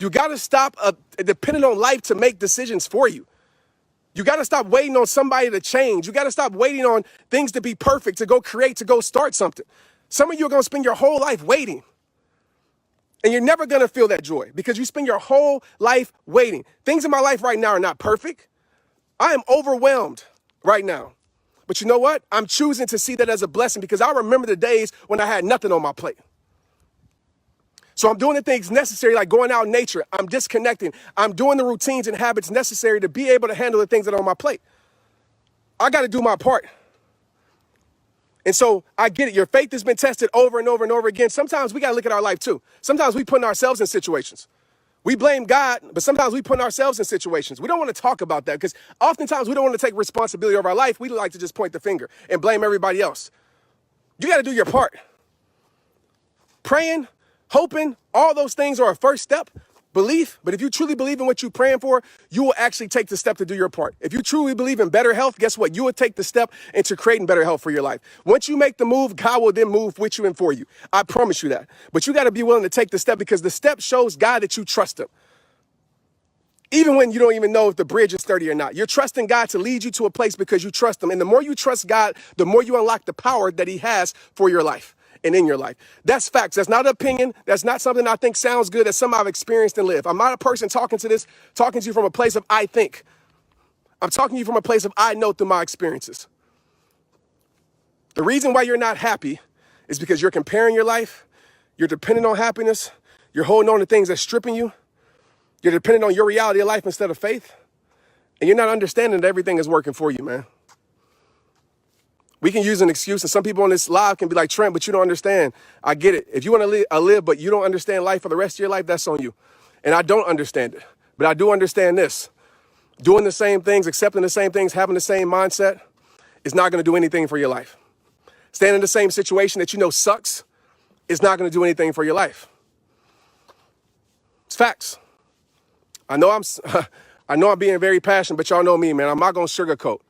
You got to stop depending on life to make decisions for you. You got to stop waiting on somebody to change. You got to stop waiting on things to be perfect, to go create, to go start something. Some of you are going to spend your whole life waiting. And you're never going to feel that joy because you spend your whole life waiting. Things in my life right now are not perfect. I am overwhelmed right now. But you know what? I'm choosing to see that as a blessing because I remember the days when I had nothing on my plate. So I'm doing the things necessary, like going out in nature. I'm disconnecting. I'm doing the routines and habits necessary to be able to handle the things that are on my plate. I got to do my part. And so I get it. Your faith has been tested over and over and over again. Sometimes we got to look at our life too. Sometimes we put ourselves in situations. We blame God, but sometimes we put ourselves in situations. We don't want to talk about that because oftentimes we don't want to take responsibility over our life. We like to just point the finger and blame everybody else. You got to do your part. Praying, hoping, all those things are a first step. Belief, but if you truly believe in what you're praying for, you will actually take the step to do your part. If you truly believe in better health, guess what? You will take the step into creating better health for your life. Once you make the move, God will then move with you and for you. I promise you that. But you got to be willing to take the step because the step shows God that you trust him. Even when you don't even know if the bridge is sturdy or not. You're trusting God to lead you to a place because you trust him. And the more you trust God, the more you unlock the power that he has for your life and in your life. That's facts. That's not an opinion. That's not something I think sounds good. That's something I've experienced and lived. I'm not a person talking to you from a place of I think. I'm talking to you from a place of I know through my experiences. The reason why you're not happy is because you're comparing your life. You're dependent on happiness. You're holding on to things that's stripping you. You're dependent on your reality of life instead of faith. And you're not understanding that everything is working for you, man. We can use an excuse, and some people on this live can be like, Trent, but you don't understand. I get it. If you want to live, but you don't understand life for the rest of your life, that's on you. And I don't understand it. But I do understand this. Doing the same things, accepting the same things, having the same mindset is not going to do anything for your life. Staying in the same situation that you know sucks is not going to do anything for your life. It's facts. I know I'm being very passionate, but y'all know me, man. I'm not going to sugarcoat.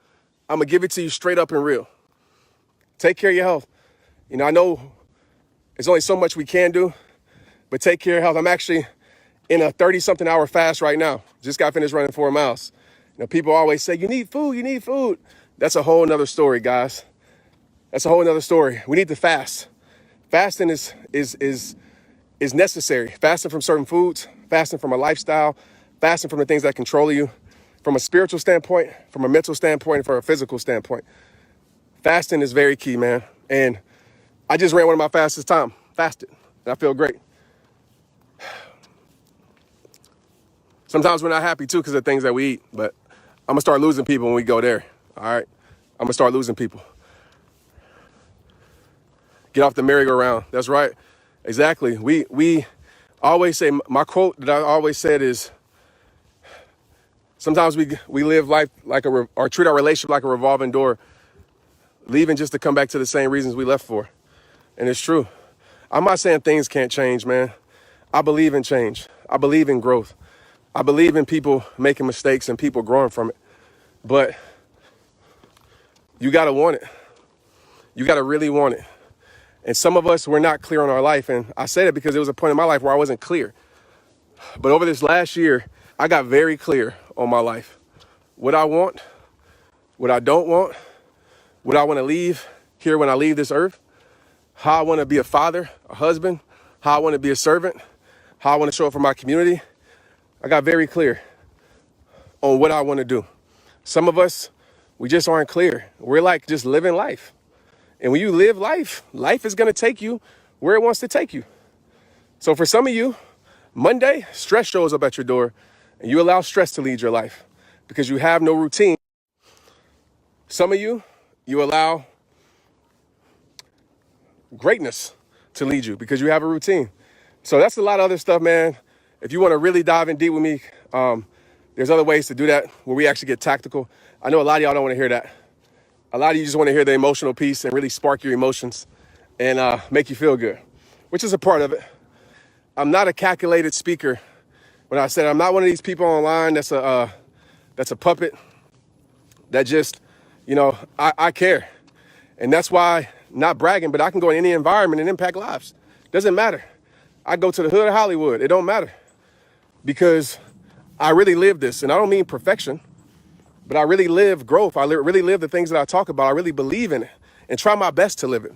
I'm going to give it to you straight up and real. Take care of your health. You know, I know there's only so much we can do, but take care of health. I'm actually in a 30-something hour fast right now. Just got finished running 4 miles. You know, people always say, you need food, you need food. That's a whole nother story, guys. That's a whole nother story. We need to fast. Fasting is necessary. Fasting from certain foods, fasting from a lifestyle, fasting from the things that control you, from a spiritual standpoint, from a mental standpoint, and from a physical standpoint. Fasting is very key, man. And I just ran one of my fastest time, fasted, and I feel great. Sometimes we're not happy too because of things that we eat, but I'm gonna start losing people when we go there, all right? I'm gonna start losing people. Get off the merry-go-round, that's right. Exactly, we always say, my quote that I always said is, sometimes we live life like or treat our relationship like a revolving door, leaving just to come back to the same reasons we left for. And it's true. I'm not saying things can't change, man. I believe in change. I believe in growth. I believe in people making mistakes and people growing from it. But you got to want it. You got to really want it. And some of us, we're not clear on our life. And I say that because it was a point in my life where I wasn't clear. But over this last year, I got very clear on my life. What I want, what I don't want, what I want to leave here when I leave this earth, how I want to be a father, a husband, how I want to be a servant, how I want to show up for my community. I got very clear on what I want to do. Some of us, we just aren't clear. We're like just living life. And when you live life, life is going to take you where it wants to take you. So for some of you, Monday, stress shows up at your door and you allow stress to lead your life because you have no routine. Some of you, you allow greatness to lead you because you have a routine. So that's a lot of other stuff, man. If you want to really dive in deep with me, there's other ways to do that where we actually get tactical. I know a lot of y'all don't want to hear that. A lot of you just want to hear the emotional piece and really spark your emotions and make you feel good, which is a part of it. I'm not a calculated speaker. When I said I'm not one of these people online that's a puppet that just, you know, I care. And that's why, not bragging, but I can go in any environment and impact lives. Doesn't matter. I go to the hood of Hollywood. It don't matter. because I really live this. And I don't mean perfection, but I really live growth. Really live the things that I talk about. I really believe in it and try my best to live it.